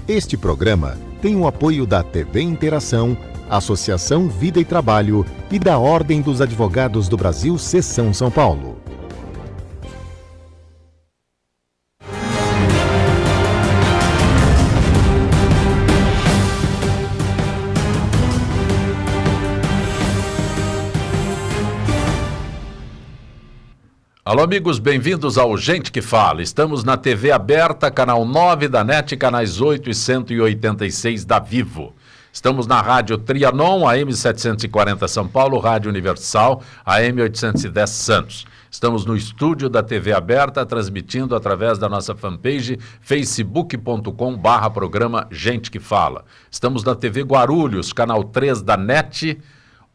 Este programa tem o apoio da TV Interação, Associação Vida e Trabalho e da Ordem dos Advogados do Brasil, Seção São Paulo. Alô, amigos, bem-vindos ao Gente que Fala. Estamos na TV aberta, canal 9 da NET, canais 8 e 186 da Vivo. Estamos na Rádio Trianon, AM 740 São Paulo, Rádio Universal, AM 810 Santos. Estamos no estúdio da TV aberta, transmitindo através da nossa fanpage, facebook.com/programa Gente que Fala. Estamos na TV Guarulhos, canal 3 da NET,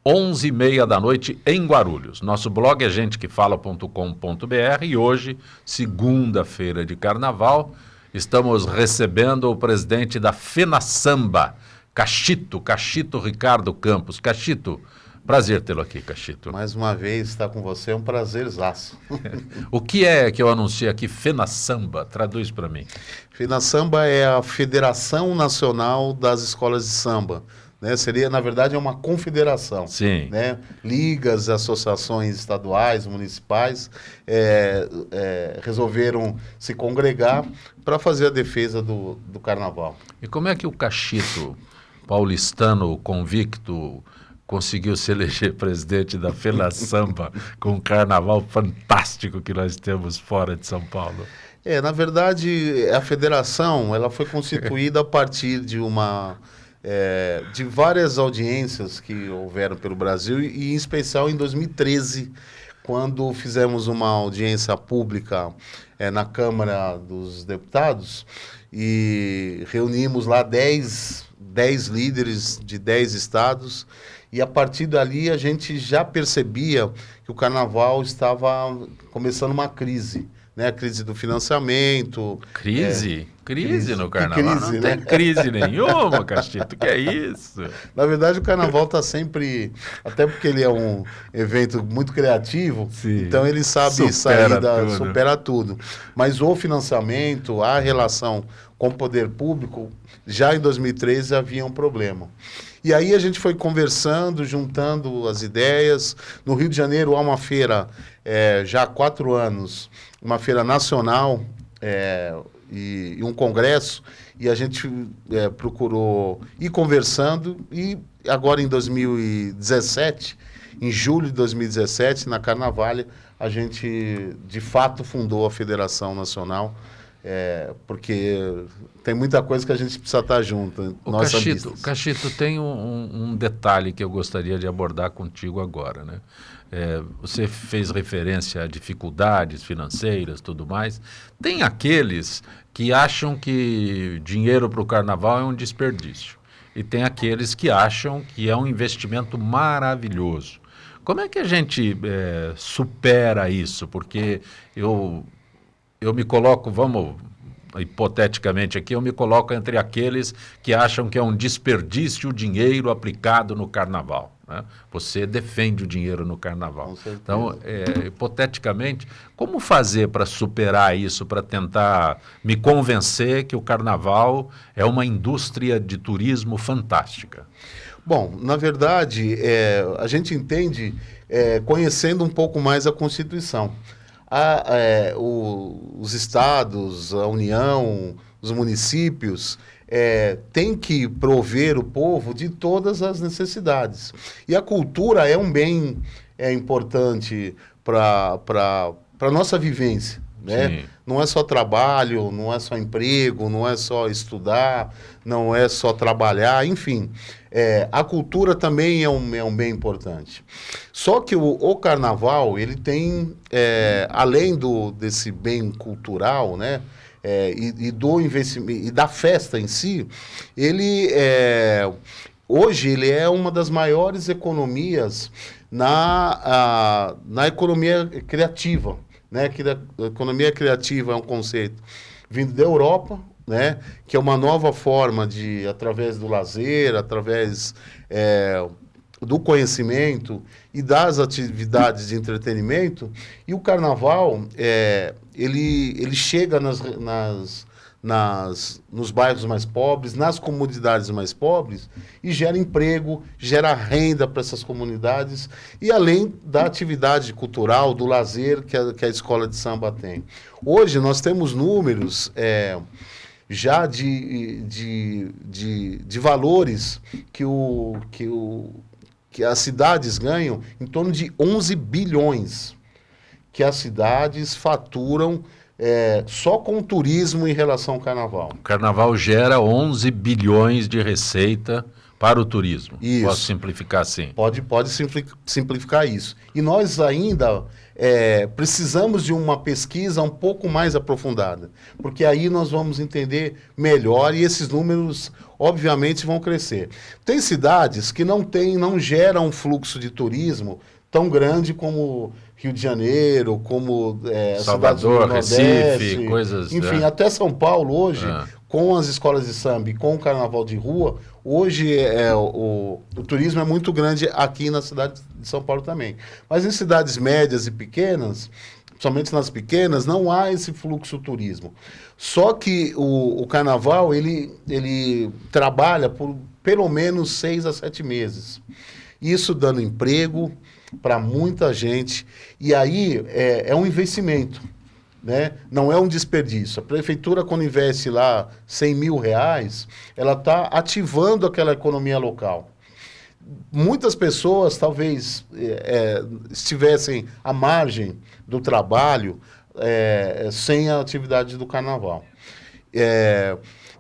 11h30 da noite em Guarulhos. Nosso blog é gentequefala.com.br e hoje, segunda-feira de carnaval, estamos recebendo o presidente da FENASAMBA, Cachito Ricardo Campos. Cachito, prazer tê-lo aqui, Cachito. Mais uma vez estar com você é um prazerzaço. O que é que eu anunciei aqui, FENASAMBA? Traduz para mim. FENASAMBA é a Federação Nacional das Escolas de Samba. Né? Seria, na verdade, uma confederação. Sim. Né? Ligas, associações estaduais, municipais, resolveram se congregar para fazer a defesa do carnaval. E como é que o Cachito, paulistano convicto, conseguiu se eleger presidente da FENASAMBA com um carnaval fantástico que nós temos fora de São Paulo? Na verdade, a federação ela foi constituída a partir de de várias audiências que houveram pelo Brasil e em especial em 2013, quando fizemos uma audiência pública na Câmara dos Deputados e reunimos lá 10 líderes de 10 estados e a partir dali a gente já percebia que o carnaval estava começando uma crise. Né, a crise do financiamento. Crise no carnaval? Crise, não né? tem crise nenhuma, Cachito, que é isso? Na verdade, o carnaval está sempre... Até porque ele é um evento muito criativo, sim, então ele sabe supera tudo. Mas o financiamento, a relação com o poder público, já em 2013 havia um problema. E aí a gente foi conversando, juntando as ideias. No Rio de Janeiro há uma feira, já há 4 anos, uma feira nacional e um congresso, e a gente procurou ir conversando, e agora em 2017, em julho de 2017, na Carnavalha, a gente de fato fundou a Federação Nacional, porque tem muita coisa que a gente precisa estar junto. Cachito, tem um detalhe que eu gostaria de abordar contigo agora, né? Você fez referência a dificuldades financeiras, tudo mais. Tem aqueles que acham que dinheiro para o carnaval é um desperdício. E tem aqueles que acham que é um investimento maravilhoso. Como é que a gente supera isso? Porque eu me coloco, hipoteticamente aqui, eu me coloco entre aqueles que acham que é um desperdício o dinheiro aplicado no carnaval. Né? Você defende o dinheiro no carnaval. Então, hipoteticamente, como fazer para superar isso, para tentar me convencer que o carnaval é uma indústria de turismo fantástica? Bom, na verdade, a gente entende conhecendo um pouco mais a Constituição. Os estados, a União, os municípios têm que prover o povo de todas as necessidades. E a cultura é um bem importante para a nossa vivência. Né? Não é só trabalho, não é só emprego, não é só estudar, não é só trabalhar, enfim. A cultura também é um bem importante. Só que o carnaval, ele tem, além desse bem cultural, né, e do investimento, e da festa em si, hoje ele é uma das maiores economias na economia criativa. Né, que a economia criativa é um conceito vindo da Europa, né, que é uma nova forma de, através do lazer, através do conhecimento e das atividades de entretenimento, e o carnaval ele chega nas nos bairros mais pobres, nas comunidades mais pobres, e gera emprego, gera renda para essas comunidades, e além da atividade cultural, do lazer que a escola de samba tem. Hoje nós temos números já de valores que as cidades ganham em torno de 11 bilhões, que as cidades faturam só com o turismo em relação ao carnaval. O carnaval gera 11 bilhões de receita para o turismo. Isso. Posso simplificar assim? Pode simplificar isso. E nós ainda precisamos de uma pesquisa um pouco mais aprofundada, porque aí nós vamos entender melhor e esses números, obviamente, vão crescer. Tem cidades que não geram um fluxo de turismo tão grande como Rio de Janeiro, como Salvador, Recife, coisas... Enfim, até São Paulo hoje, com as escolas de samba e com o carnaval de rua, hoje o turismo é muito grande aqui na cidade de São Paulo também. Mas em cidades médias e pequenas, somente nas pequenas, não há esse fluxo turismo. Só que o carnaval, ele trabalha por pelo menos 6 a 7 meses. Isso dando emprego para muita gente. E aí é um investimento, né? Não é um desperdício. A prefeitura, quando investe lá 100 mil reais, ela está ativando aquela economia local. Muitas pessoas talvez estivessem à margem do trabalho sem a atividade do carnaval.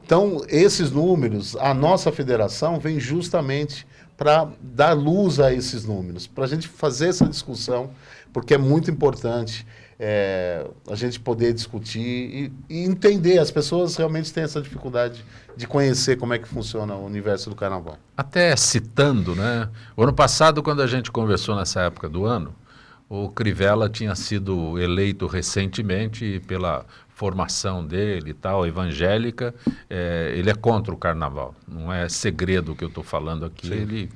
Então, esses números, a nossa federação vem justamente para dar luz a esses números, para a gente fazer essa discussão, porque é muito importante a gente poder discutir e entender. As pessoas realmente têm essa dificuldade de conhecer como é que funciona o universo do carnaval. Até citando, né? O ano passado, quando a gente conversou nessa época do ano, o Crivella tinha sido eleito recentemente pela formação dele e tal, evangélica, ele é contra o carnaval. Não é segredo o que eu estou falando aqui.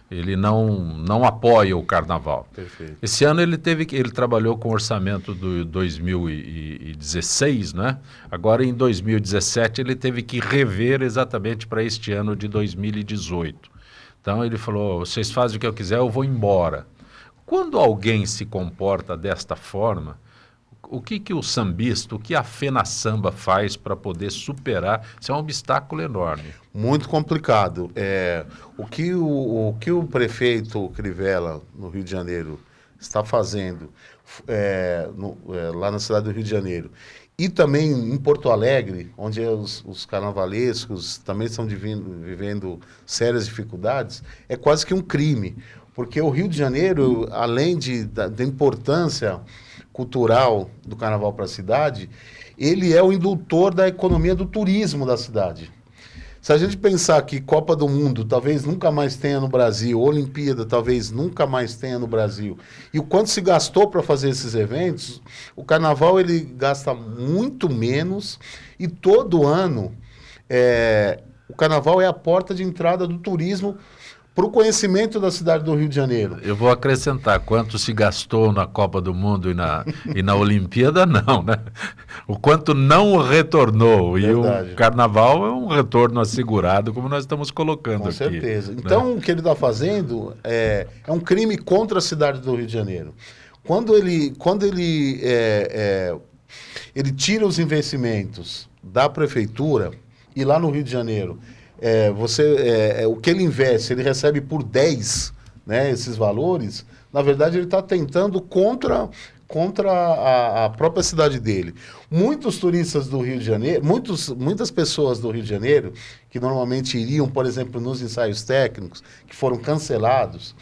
Ele não apoia o carnaval. Perfeito. Esse ano ele trabalhou com o orçamento do 2016, né? Agora em 2017 ele teve que rever exatamente para este ano de 2018. Então ele falou, vocês fazem o que eu quiser, eu vou embora. Quando alguém se comporta desta forma, o que o sambista, o que a FENASAMBA faz para poder superar? Isso é um obstáculo enorme. Muito complicado. O que o prefeito Crivella, no Rio de Janeiro, está fazendo lá na cidade do Rio de Janeiro, e também em Porto Alegre, onde os carnavalescos também estão vivendo sérias dificuldades, é quase que um crime. Porque o Rio de Janeiro, além da importância cultural do carnaval para a cidade, ele é o indutor da economia do turismo da cidade. Se a gente pensar que Copa do Mundo talvez nunca mais tenha no Brasil, Olimpíada talvez nunca mais tenha no Brasil, e o quanto se gastou para fazer esses eventos, o carnaval ele gasta muito menos, e todo ano o carnaval é a porta de entrada do turismo para o conhecimento da cidade do Rio de Janeiro. Eu vou acrescentar, quanto se gastou na Copa do Mundo e na Olimpíada, não, né? O quanto não retornou. Verdade. E o carnaval é um retorno assegurado, como nós estamos colocando aqui. Com certeza. Então, né? O que ele está fazendo é um crime contra a cidade do Rio de Janeiro. Quando ele tira os investimentos da prefeitura, e lá no Rio de Janeiro, o que ele investe, ele recebe por 10, né, esses valores, na verdade ele está tentando contra a própria cidade dele. Muitos turistas do Rio de Janeiro, muitas pessoas do Rio de Janeiro, que normalmente iriam, por exemplo, nos ensaios técnicos, que foram cancelados,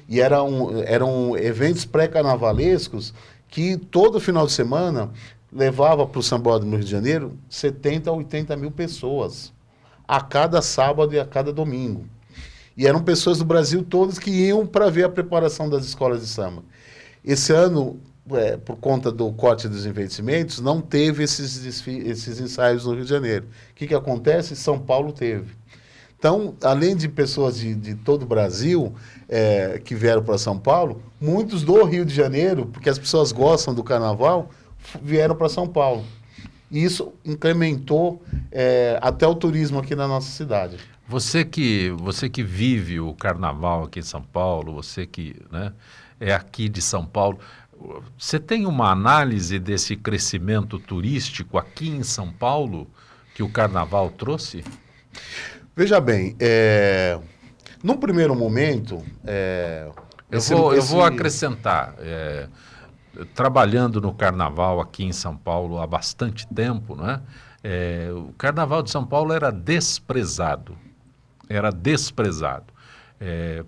e eram eventos pré-carnavalescos, que todo final de semana levava para o Sambódromo no Rio de Janeiro 70 a 80 mil pessoas, a cada sábado e a cada domingo. E eram pessoas do Brasil todas que iam para ver a preparação das escolas de samba. Esse ano, por conta do corte dos investimentos, não teve esses ensaios no Rio de Janeiro. O que acontece? São Paulo teve. Então, além de pessoas de todo o Brasil que vieram para São Paulo, muitos do Rio de Janeiro, porque as pessoas gostam do carnaval, vieram para São Paulo. E isso incrementou até o turismo aqui na nossa cidade. Você que vive o carnaval aqui em São Paulo, você que, né, é aqui de São Paulo, você tem uma análise desse crescimento turístico aqui em São Paulo que o carnaval trouxe? Veja bem, num primeiro momento... eu vou acrescentar, trabalhando no carnaval aqui em São Paulo há bastante tempo, não é? O carnaval de São Paulo era desprezado.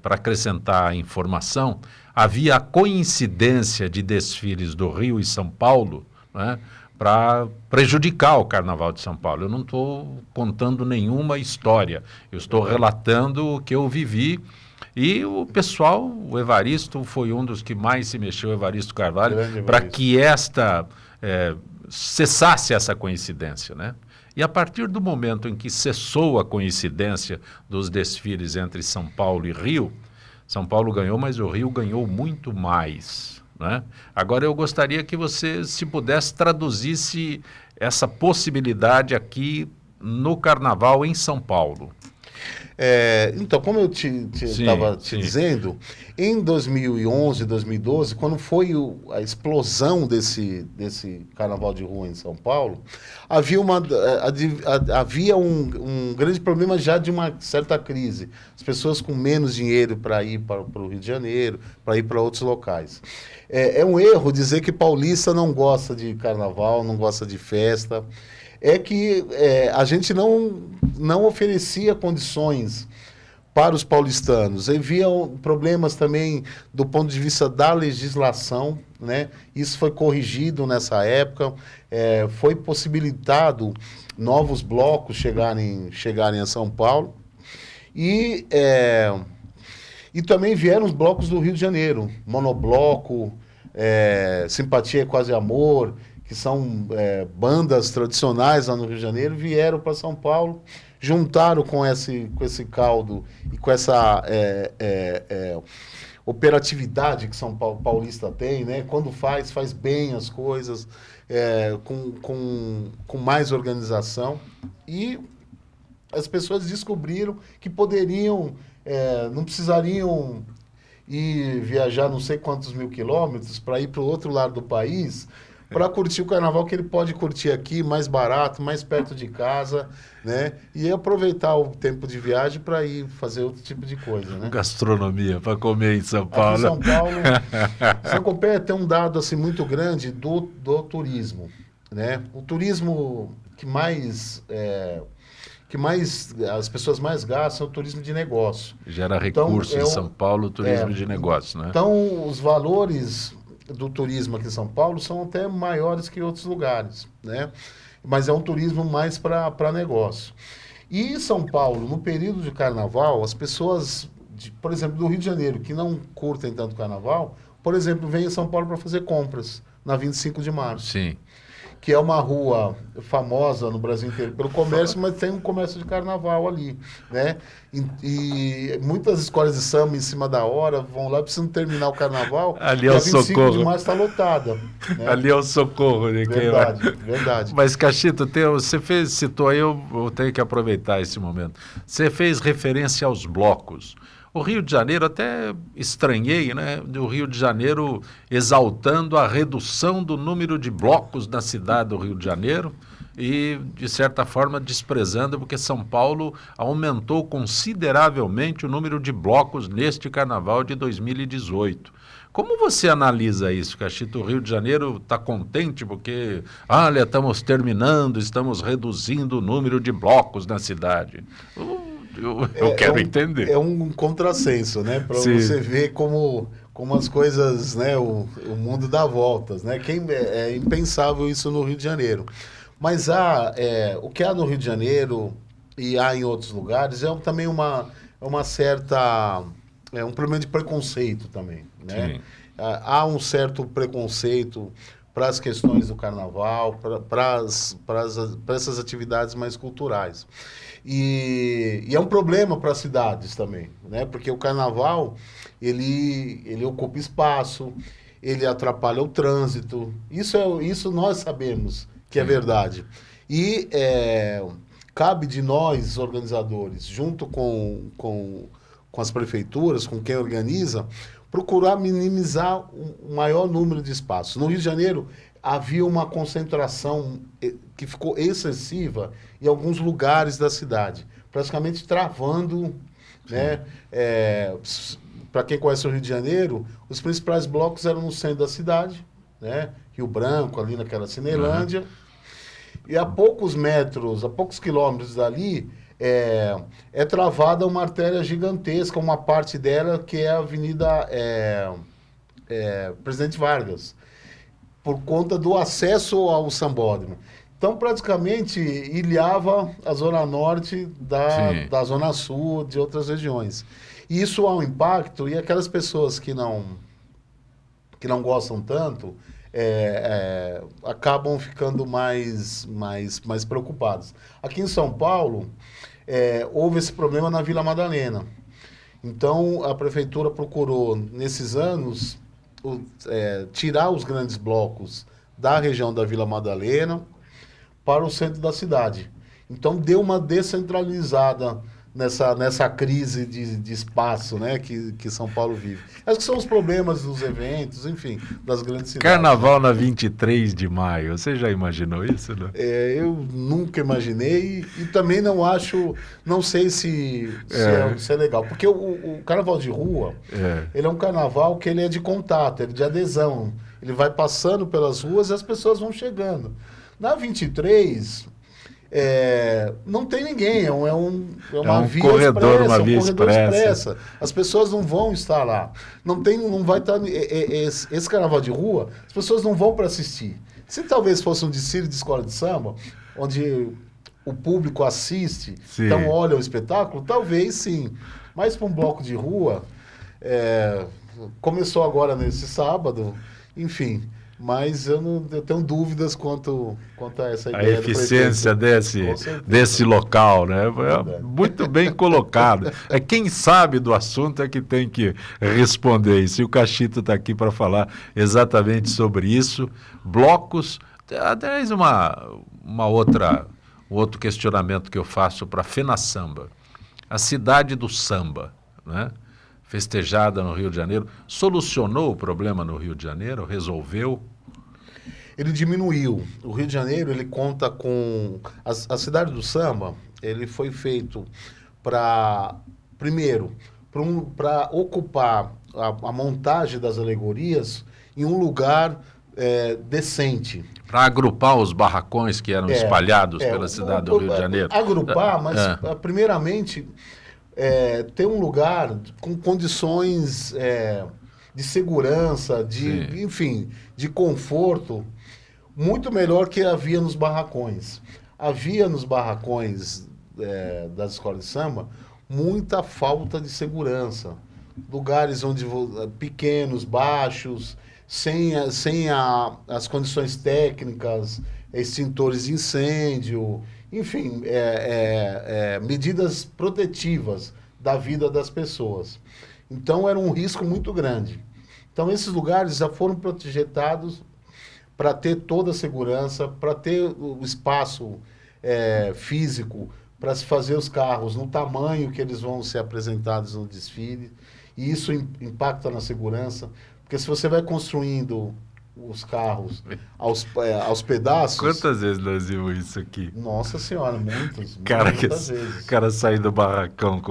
Para acrescentar informação, havia a coincidência de desfiles do Rio e São Paulo, né, para prejudicar o Carnaval de São Paulo. Eu não estou contando nenhuma história, eu estou relatando o que eu vivi. E o pessoal, o Evaristo foi um dos que mais se mexeu, o Evaristo Carvalho, para que cessasse essa coincidência, né? E a partir do momento em que cessou a coincidência dos desfiles entre São Paulo e Rio, São Paulo ganhou, mas o Rio ganhou muito mais, né? Agora eu gostaria que você, se pudesse, traduzisse essa possibilidade aqui no Carnaval em São Paulo. Então, como eu estava te dizendo, em 2011, 2012, quando foi a explosão desse carnaval de rua em São Paulo, havia um grande problema já de uma certa crise. As pessoas com menos dinheiro para ir para o Rio de Janeiro, para ir para outros locais. É um erro dizer que paulista não gosta de carnaval, não gosta de festa. É que a gente não oferecia condições para os paulistanos. Havia problemas também do ponto de vista da legislação, né? Isso foi corrigido nessa época, foi possibilitado novos blocos chegarem a São Paulo e também vieram os blocos do Rio de Janeiro, Monobloco, Simpatia é Quase Amor, que são bandas tradicionais lá no Rio de Janeiro, vieram para São Paulo, juntaram com esse caldo e com essa operatividade que São Paulista tem, né? Quando faz bem as coisas, com mais organização. E as pessoas descobriram que poderiam, não precisariam ir viajar não sei quantos mil quilômetros para ir para o outro lado do país, para curtir o carnaval que ele pode curtir aqui, mais barato, mais perto de casa, né? E aproveitar o tempo de viagem para ir fazer outro tipo de coisa, né? Gastronomia, para comer em São Paulo. Aqui em São Paulo, Sacopé tem um dado assim, muito grande do turismo, né? O turismo que mais as pessoas mais gastam é o turismo de negócio. Gera recurso em São Paulo, o turismo de negócio, né? Então, os valores do turismo aqui em São Paulo são até maiores que em outros lugares, né? Mas é um turismo mais para negócio. E em São Paulo, no período de carnaval, as pessoas, por exemplo, do Rio de Janeiro, que não curtem tanto carnaval, por exemplo, vêm em São Paulo para fazer compras na 25 de março. Sim. Que é uma rua famosa no Brasil inteiro pelo comércio, mas tem um comércio de carnaval ali, né? E muitas escolas de samba em cima da hora vão lá, precisam terminar o carnaval. Ali é o Socorro. 25 de março está lotada. Né? Ali é o Socorro. Né? Verdade. Mas, Cachito, você citou aí, eu tenho que aproveitar esse momento. Você fez referência aos blocos. O Rio de Janeiro, até estranhei, né? O Rio de Janeiro exaltando a redução do número de blocos na cidade do Rio de Janeiro e, de certa forma, desprezando, porque São Paulo aumentou consideravelmente o número de blocos neste carnaval de 2018. Como você analisa isso, Cachito? O Rio de Janeiro está contente porque, olha, estamos terminando, estamos reduzindo o número de blocos na cidade. Eu quero entender. É um contrassenso, né? Para você ver como as coisas, né? O mundo dá voltas, né? É impensável isso no Rio de Janeiro. Mas o que há no Rio de Janeiro e há em outros lugares também uma certa... um problema de preconceito também, né? Sim. Há um certo preconceito para as questões do carnaval, para essas atividades mais culturais. E é um problema para as cidades também, né? Porque o carnaval, ele ocupa espaço, ele atrapalha o trânsito. Isso nós sabemos que é verdade. E cabe de nós, organizadores, junto com as prefeituras, com quem organiza, procurar minimizar o maior número de espaços. No Rio de Janeiro, havia uma concentração que ficou excessiva em alguns lugares da cidade, praticamente travando, né? Para quem conhece o Rio de Janeiro, os principais blocos eram no centro da cidade, né? Rio Branco, ali naquela Cinelândia. E a poucos metros, a poucos quilômetros dali, é travada uma artéria gigantesca, uma parte dela que é a Avenida Presidente Vargas, por conta do acesso ao Sambódromo. Então, praticamente, ilhava a Zona Norte da Zona Sul, de outras regiões. E isso há um impacto, e aquelas pessoas que não gostam tanto, acabam ficando mais preocupados. Aqui em São Paulo, houve esse problema na Vila Madalena. Então, a prefeitura procurou, nesses anos, tirar os grandes blocos da região da Vila Madalena para o centro da cidade. Então, deu uma descentralizada nessa crise de espaço, né, que São Paulo vive. Acho que são os problemas dos eventos, enfim, das grandes cidades. Carnaval na 23 de maio, você já imaginou isso? Né? Eu nunca imaginei e também não sei se é legal, porque o carnaval de rua, ele é um carnaval que ele é de contato, ele é de adesão, ele vai passando pelas ruas e as pessoas vão chegando. Na 23... não tem ninguém, é uma via corredor, expressa, uma via expressa. As pessoas não vão estar lá. Não vai estar. Esse carnaval de rua, as pessoas não vão para assistir. Se talvez fosse um desfile de escola de samba, onde o público assiste, então olha o espetáculo, talvez sim. Mas para um bloco de rua, começou agora nesse sábado, enfim. Mas eu tenho dúvidas quanto a essa ideia. A eficiência desse local, né? Muito bem colocado. Quem sabe do assunto é que tem que responder isso. E o Cachito está aqui para falar exatamente sobre isso. Blocos, aliás, outro questionamento que eu faço para a FenaSamba. A cidade do samba, né? Festejada no Rio de Janeiro, solucionou o problema no Rio de Janeiro? Resolveu? Ele diminuiu. O Rio de Janeiro, ele conta com... A cidade do samba, ele foi feito primeiro, para ocupar a montagem das alegorias em um lugar decente. Para agrupar os barracões que eram espalhados pela cidade do Rio de Janeiro. Agrupar, mas primeiramente... ter um lugar com condições de segurança, enfim, de conforto, muito melhor que havia nos barracões. Havia nos barracões das escolas de samba muita falta de segurança. Lugares pequenos, baixos, sem as condições técnicas, extintores de incêndio, enfim, medidas protetivas da vida das pessoas. Então, era um risco muito grande. Então, esses lugares já foram projetados para ter toda a segurança, para ter o espaço físico, para se fazer os carros no tamanho que eles vão ser apresentados no desfile. E isso impacta na segurança, porque se você vai construindo os carros aos pedaços... Quantas vezes nós vimos isso aqui? Nossa Senhora, muitas vezes. O cara sair do barracão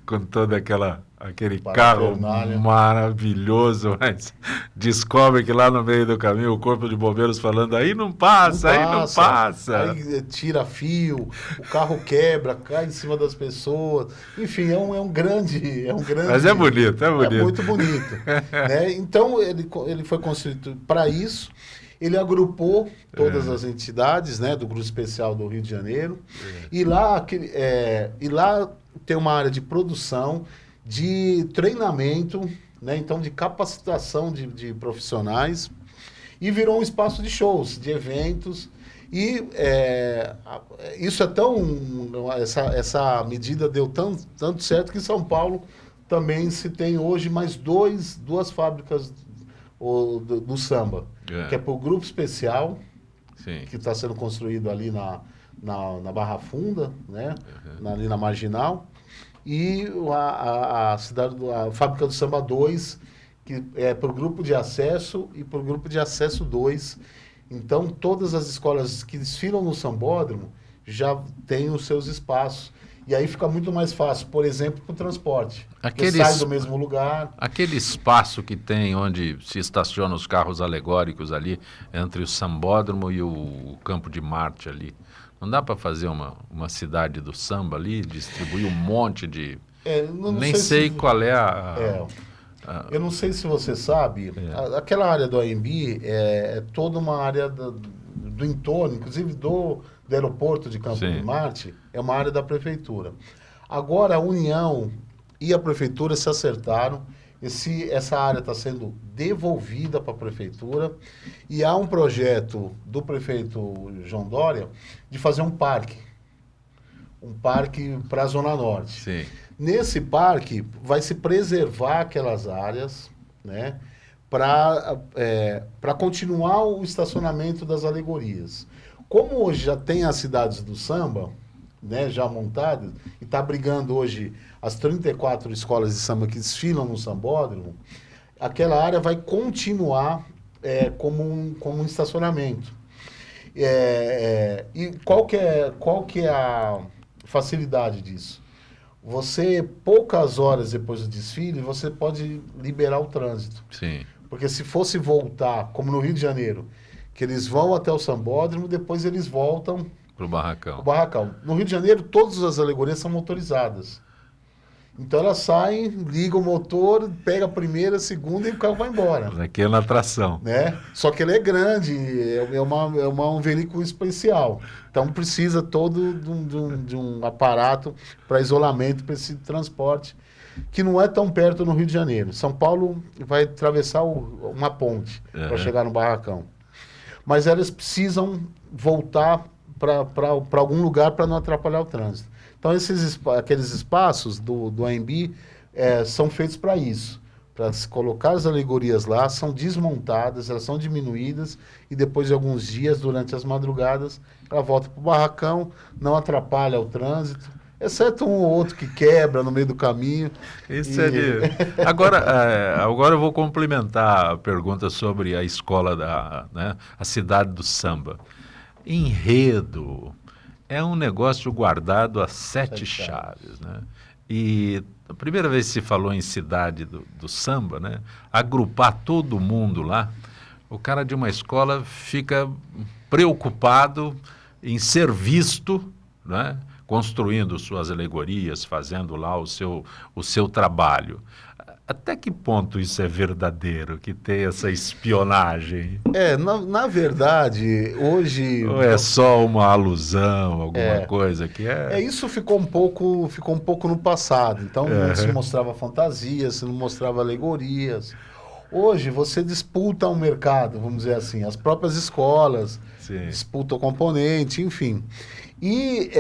com todo aquele carro maravilhoso, mas descobre que lá no meio do caminho o corpo de bombeiros falando, aí não passa. Aí tira fio, o carro quebra, cai em cima das pessoas. Enfim, é um grande... Mas é bonito. É muito bonito. Né? Então, ele foi construído para isso. Ele agrupou todas as entidades, né, do Grupo Especial do Rio de Janeiro. E lá tem uma área de produção, de treinamento, né, então de capacitação de profissionais. E virou um espaço de shows, de eventos. E isso essa medida deu tanto certo que em São Paulo também se tem hoje mais duas fábricas do samba, que é para o Grupo Especial que está sendo construído ali na Barra Funda, né? Ali na Marginal, e a Fábrica do Samba 2, que é para o grupo de acesso e para o grupo de acesso 2. Então, todas as escolas que desfilam no Sambódromo já têm os seus espaços. E aí fica muito mais fácil, por exemplo, para o transporte. Sai do mesmo lugar. Aquele espaço que tem onde se estacionam os carros alegóricos ali, entre o Sambódromo e o Campo de Marte ali. Não dá para fazer uma cidade do samba ali, distribuir um monte de... Nem sei qual é eu não sei se você sabe, aquela área do AMB é toda uma área do entorno, inclusive do aeroporto de Campo de Marte, é uma área da prefeitura. Agora a União e a prefeitura se acertaram, essa área está sendo devolvida para a prefeitura e há um projeto do prefeito João Dória de fazer um parque para a Zona Norte. Sim. Nesse parque vai se preservar aquelas áreas, né, para continuar o estacionamento das alegorias. Como hoje já tem as cidades do samba, né, já montadas, e está abrigando hoje as 34 escolas de samba que desfilam no Sambódromo, aquela área vai continuar como um estacionamento. E qual que é a facilidade disso? Você, poucas horas depois do desfile, você pode liberar o trânsito. Sim. Porque se fosse voltar, como no Rio de Janeiro, que eles vão até o Sambódromo, depois eles voltam para o barracão. No Rio de Janeiro, todas as alegorias são motorizadas. Então elas saem, ligam o motor, pega a primeira, a segunda e o carro vai embora. Aqui é na atração. Né? Só que ele é grande, um veículo especial. Então precisa todo de um aparato para isolamento, para esse transporte, que não é tão perto no Rio de Janeiro. São Paulo vai atravessar uma ponte para chegar no barracão. Mas elas precisam voltar para algum lugar para não atrapalhar o trânsito. Então, aqueles espaços do AMB são feitos para isso, para se colocar as alegorias lá, são desmontadas, elas são diminuídas e depois de alguns dias, durante as madrugadas, ela volta para o barracão, não atrapalha o trânsito, exceto um ou outro que quebra no meio do caminho. Isso Agora eu vou complementar a pergunta sobre a escola, a cidade do samba. Enredo é um negócio guardado a sete chaves, né? E a primeira vez que se falou em cidade do samba, né? Agrupar todo mundo lá, o cara de uma escola fica preocupado em ser visto, né? Construindo suas alegorias, fazendo lá o seu trabalho. Até que ponto isso é verdadeiro, que tem essa espionagem? Na verdade, hoje... Ou é só uma alusão, alguma coisa que é... Isso ficou um pouco no passado. Então, não se mostrava fantasias, se não mostrava alegorias. Hoje, você disputa um mercado, vamos dizer assim. As próprias escolas disputam componente, enfim. E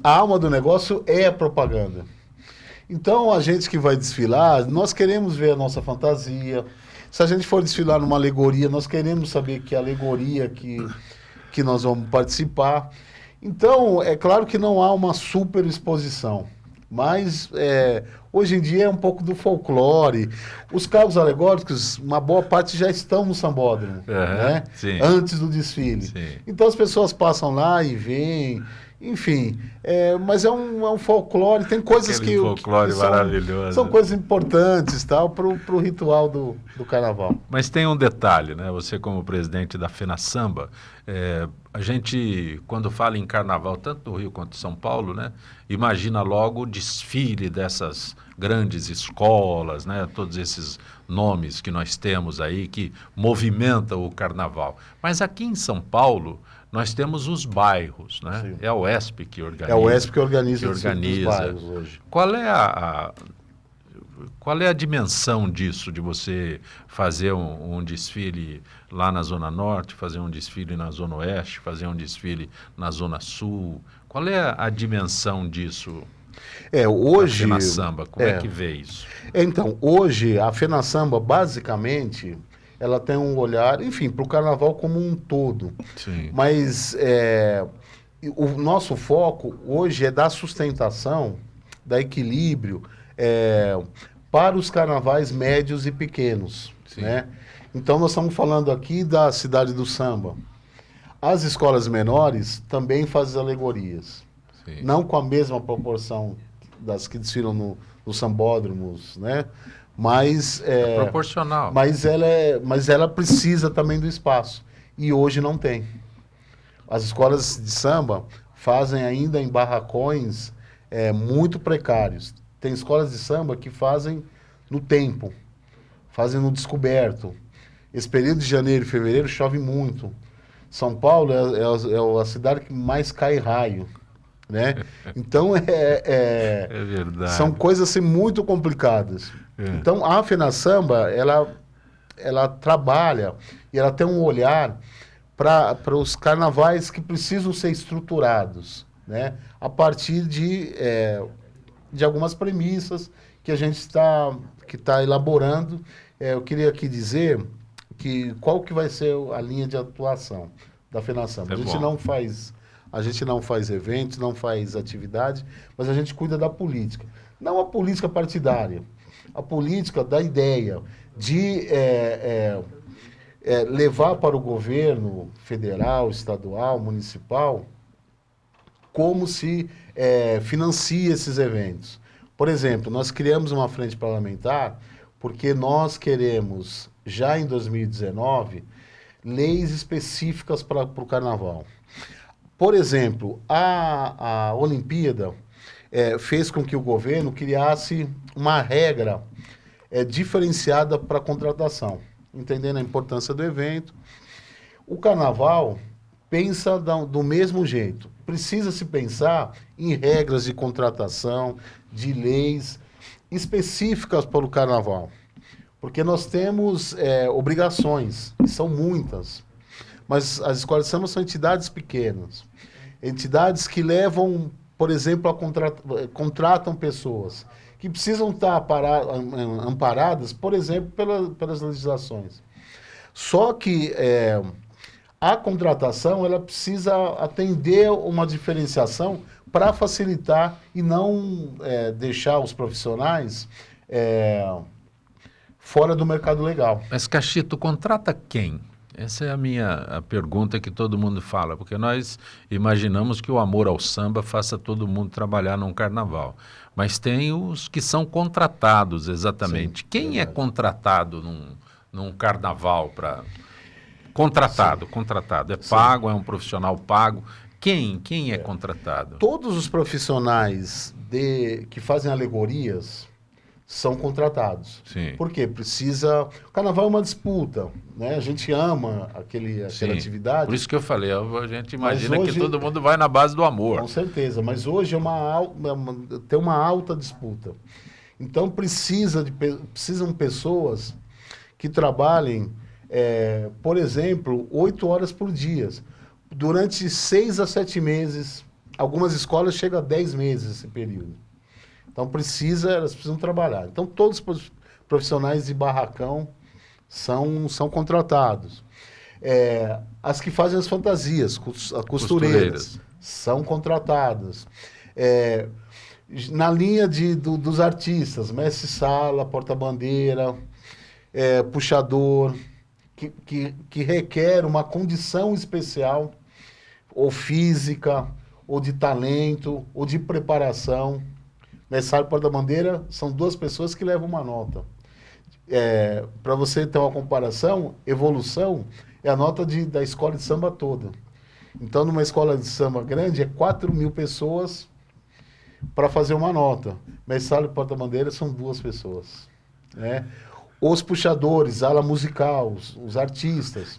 a alma do negócio é a propaganda. Então, a gente que vai desfilar, nós queremos ver a nossa fantasia. Se a gente for desfilar numa alegoria, nós queremos saber que alegoria que nós vamos participar. Então, é claro que não há uma super exposição, mas hoje em dia é um pouco do folclore. Os carros alegóricos, uma boa parte já estão no Sambódromo, né? Antes do desfile. Sim. Então, as pessoas passam lá e veem... Enfim, mas é um folclore, tem coisas que maravilhoso. São coisas importantes para o ritual do carnaval. Mas tem um detalhe, né? Você como presidente da FENASAMBA, a gente, quando fala em carnaval, tanto no Rio quanto em São Paulo, né? Imagina logo o desfile dessas grandes escolas, né? Todos esses nomes que nós temos aí que movimentam o carnaval. Mas aqui em São Paulo... nós temos os bairros, né? Sim. É a UESP que organiza. É a UESP que organiza os bairros hoje. Qual é a dimensão disso, de você fazer um desfile lá na Zona Norte, fazer um desfile na Zona Oeste, fazer um desfile na Zona Sul? Qual é a dimensão disso? Hoje... A FENASAMBA, como é que vê isso? Então, hoje, a FENASAMBA, basicamente... ela tem um olhar, enfim, para o carnaval como um todo. Sim. Mas o nosso foco hoje é dar sustentação, dar equilíbrio para os carnavais médios e pequenos, né? Então, nós estamos falando aqui da cidade do samba. As escolas menores também fazem alegorias. Sim. Não com a mesma proporção das que desfilam nos sambódromos, né? Mas é proporcional. Mas ela precisa também do espaço. E hoje não tem. As escolas de samba fazem ainda em barracões muito precários. Tem escolas de samba que fazem no tempo, fazem no descoberto. Esse período de janeiro e fevereiro chove muito. São Paulo é a cidade que mais cai raio, né? Então, é verdade. São coisas assim, muito complicadas. Então, a FENASAMBA, ela trabalha e ela tem um olhar para os carnavais que precisam ser estruturados, né? A partir de algumas premissas que a gente está elaborando. Eu queria aqui dizer qual que vai ser a linha de atuação da FENASAMBA. A gente não faz eventos, não faz atividade, mas a gente cuida da política. Não a política partidária, a política da ideia de levar para o governo federal, estadual, municipal, como se financia esses eventos. Por exemplo, nós criamos uma frente parlamentar porque nós queremos, já em 2019, leis específicas para o carnaval. Por exemplo, a Olimpíada fez com que o governo criasse uma regra diferenciada para a contratação, entendendo a importância do evento. O carnaval pensa do mesmo jeito. Precisa se pensar em regras de contratação, de leis específicas para o carnaval. Porque nós temos obrigações, e são muitas. Mas as escolas de samba são entidades pequenas. Entidades que levam, por exemplo, contratam pessoas que precisam estar amparadas, por exemplo, pelas legislações. Só que a contratação ela precisa atender uma diferenciação para facilitar e não deixar os profissionais fora do mercado legal. Mas, Cachito, contrata quem? Essa é a minha pergunta que todo mundo fala, porque nós imaginamos que o amor ao samba faça todo mundo trabalhar num carnaval. Mas tem os que são contratados, exatamente. Sim, quem é contratado num carnaval para... Contratado. É pago, é um profissional pago. Quem é contratado? Todos os profissionais que fazem alegorias são contratados. Sim. Por quê? O carnaval é uma disputa, né? A gente ama aquela atividade. Por isso que eu falei, a gente imagina que todo mundo vai na base do amor. Com certeza, mas hoje tem uma alta disputa. Então precisam pessoas que trabalhem, por exemplo, 8 horas por dia, durante 6 a 7 meses. Algumas escolas chegam a 10 meses esse período. Então elas precisam trabalhar. Então todos os profissionais de barracão são contratados. As que fazem as fantasias, costureiras, são contratadas. Na linha dos artistas, mestre-sala, porta-bandeira, puxador, que requer uma condição especial, ou física, ou de talento, ou de preparação. Mestre-sala e porta-bandeira são 2 pessoas que levam uma nota. Para você ter uma comparação, evolução é a nota da escola de samba toda. Então, numa escola de samba grande, 4.000 pessoas para fazer uma nota. Mestre-sala e porta-bandeira são 2 pessoas. Né? Os puxadores, ala musical, os artistas.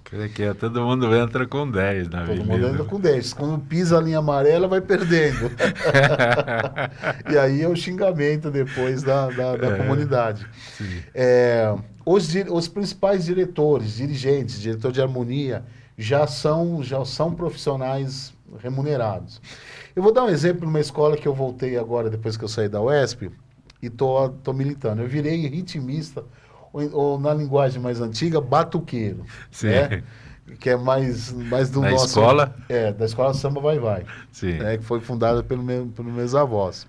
Todo mundo entra com 10 na avenida. Todo mundo entra com 10. Quando pisa a linha amarela, vai perdendo. E aí é o xingamento depois da comunidade. Os principais dirigentes, diretor de harmonia, já são profissionais remunerados. Eu vou dar um exemplo numa escola que eu voltei agora, depois que eu saí da UESP, e tô militando. Eu virei ritmista ou na linguagem mais antiga, batuqueiro. Sim. Né? Que é mais do na nosso... escola? Da escola Samba Vai-Vai. Sim. Né? Que foi fundada pelos meus avós.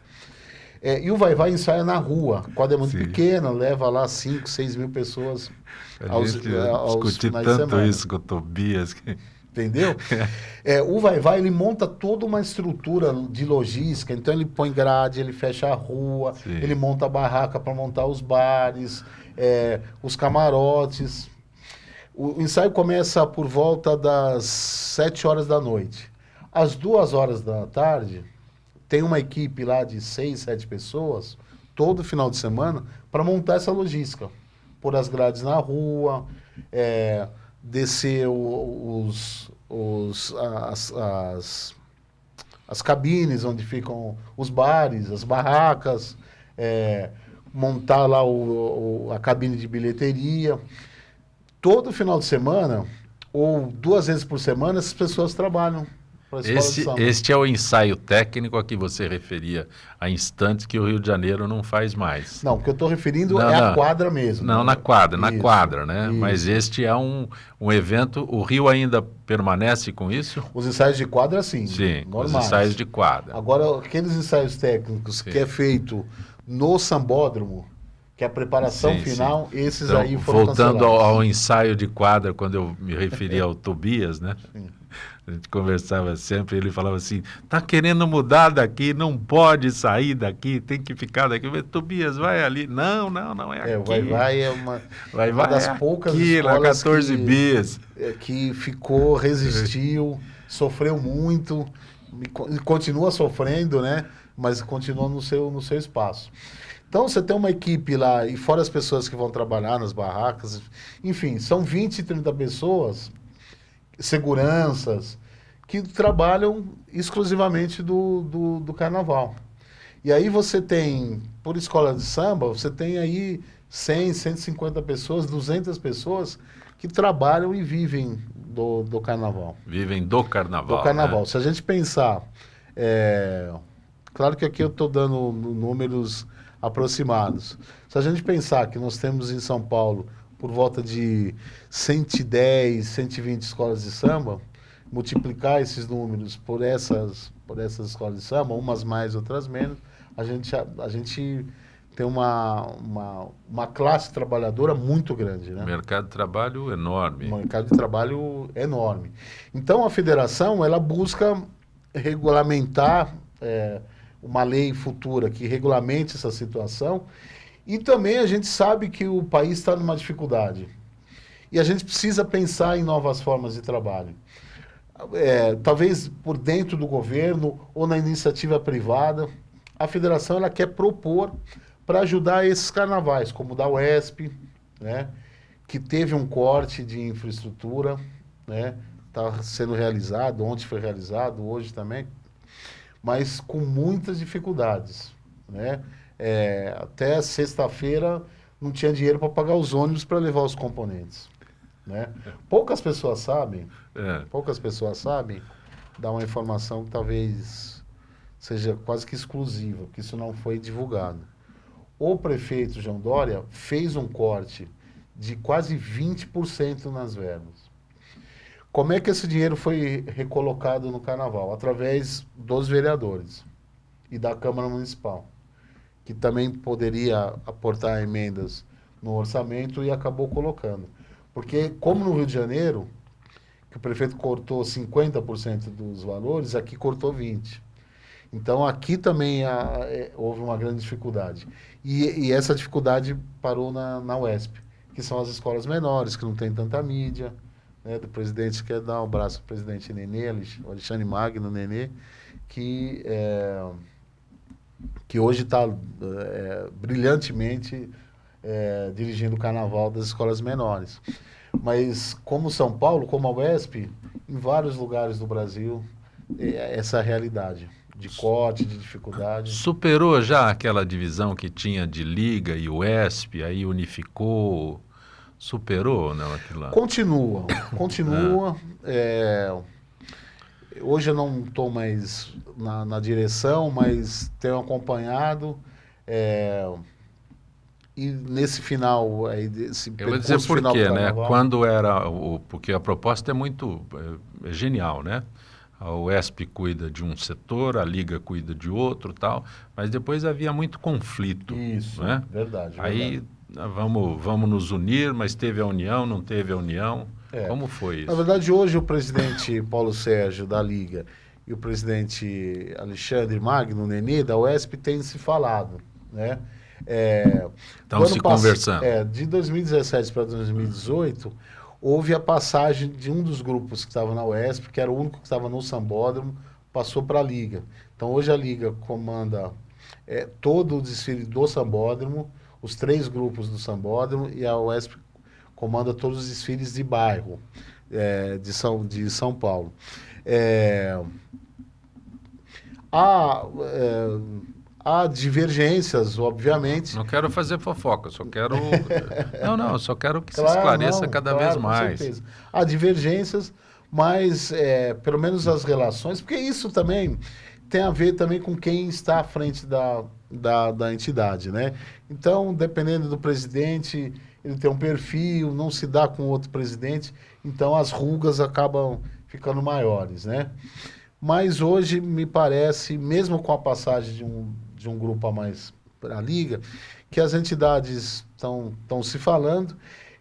E o Vai-Vai ensaia na rua. A quadra é muito pequena, leva lá 5, 6 mil pessoas aos discutir tanto isso com o Tobias. Entendeu? O Vai-Vai, ele monta toda uma estrutura de logística. Então, ele põe grade, ele fecha a rua, ele monta a barraca para montar os bares, os camarotes. O ensaio começa por volta das 7 horas da noite. Às 2 horas da tarde, tem uma equipe lá de 6, 7 pessoas, todo final de semana, para montar essa logística. Pôr as grades na rua, descer as cabines onde ficam os bares, as barracas, montar lá a cabine de bilheteria. Todo final de semana, ou 2 vezes por semana, essas pessoas trabalham para a escola de samba. Este é o ensaio técnico a que você referia há instantes que o Rio de Janeiro não faz mais. Não, o que eu estou referindo a quadra mesmo. Não, né? na quadra, né? Isso. Mas este é um evento, o Rio ainda permanece com isso? Os ensaios de quadra, sim. Sim, normais. os ensaios de quadra. Agora, aqueles ensaios técnicos que é feito no sambódromo, que é a preparação final, esses então, aí foram voltando ao ensaio de quadra, quando eu me referi ao Tobias, né? Sim. A gente conversava sempre, ele falava assim, tá querendo mudar daqui, não pode sair daqui, tem que ficar daqui. Mas, Tobias, vai ali. Não, é aqui. O Vai-Vai é uma das poucas aqui, escolas 14 bias. Que ficou, resistiu, sofreu muito, e continua sofrendo, né? Mas continua no seu espaço. Então, você tem uma equipe lá, e fora as pessoas que vão trabalhar nas barracas, enfim, são 20, 30 pessoas, seguranças, que trabalham exclusivamente do carnaval. E aí você tem, por escola de samba, você tem aí 100, 150 pessoas, 200 pessoas que trabalham e vivem do carnaval. Vivem do carnaval. Do carnaval. Né? Se a gente pensar, claro que aqui eu estou dando números aproximados. Se a gente pensar que nós temos em São Paulo por volta de 110, 120 escolas de samba, multiplicar esses números por essas escolas de samba, umas mais, outras menos, a gente tem uma classe trabalhadora muito grande. Né? Mercado de trabalho enorme. Um mercado de trabalho enorme. Então, a federação, ela busca regulamentar uma lei futura que regulamente essa situação. E também a gente sabe que o país está numa dificuldade. E a gente precisa pensar em novas formas de trabalho. Talvez por dentro do governo ou na iniciativa privada. A federação ela quer propor para ajudar esses carnavais, como o da UESP, né, que teve um corte de infraestrutura, né, está sendo realizado, ontem foi realizado, hoje também, mas com muitas dificuldades, né? Até sexta-feira não tinha dinheiro para pagar os ônibus para levar os componentes, né? Poucas pessoas sabem, dá uma informação que talvez seja quase que exclusiva, porque isso não foi divulgado. O prefeito João Dória fez um corte de quase 20% nas verbas. Como é que esse dinheiro foi recolocado no carnaval? Através dos vereadores e da Câmara Municipal, que também poderia aportar emendas no orçamento e acabou colocando. Porque, como no Rio de Janeiro, que o prefeito cortou 50% dos valores, aqui cortou 20%. Então, aqui também houve uma grande dificuldade. E essa dificuldade parou na UESP, que são as escolas menores, que não tem tanta mídia, né, do presidente, quer dar um abraço ao presidente Nenê, Alexandre Magno Nenê, que hoje está brilhantemente dirigindo o carnaval das escolas menores. Mas como São Paulo, como a UESP, em vários lugares do Brasil, essa é a realidade de corte, de dificuldade. Superou já aquela divisão que tinha de Liga e UESP, aí unificou, superou ou não aquilo lá? Continua. Hoje eu não estou mais na direção, mas tenho acompanhado. E nesse final, aí, desse eu vou dizer por quê, né? Quando era porque a proposta é muito genial, né? A UESP cuida de um setor, a Liga cuida de outro, tal, mas depois havia muito conflito. Isso, né? Verdade. Aí vamos nos unir, mas teve a união, não teve a união. Como foi isso? Na verdade, hoje o presidente Paulo Sérgio da Liga e o presidente Alexandre Magno Nenê da UESP têm se falado, né? Estão se conversando. De 2017 para 2018, houve a passagem de um dos grupos que estava na UESP, que era o único que estava no Sambódromo, passou para a Liga. Então hoje a Liga comanda todo o desfile do Sambódromo, os 3 grupos do Sambódromo, e a UESP comanda todos os desfiles de bairro de São Paulo. Há divergências, obviamente. Não quero fazer fofoca, só quero... não, só quero que se esclareça cada vez mais. Com certeza. Há divergências, mas pelo menos as relações, porque isso também tem a ver também com quem está à frente da entidade, né? Então, dependendo do presidente, ele tem um perfil, não se dá com outro presidente, então as rugas acabam ficando maiores, né? Mas hoje me parece, mesmo com a passagem de um grupo a mais para a Liga, que as entidades estão se falando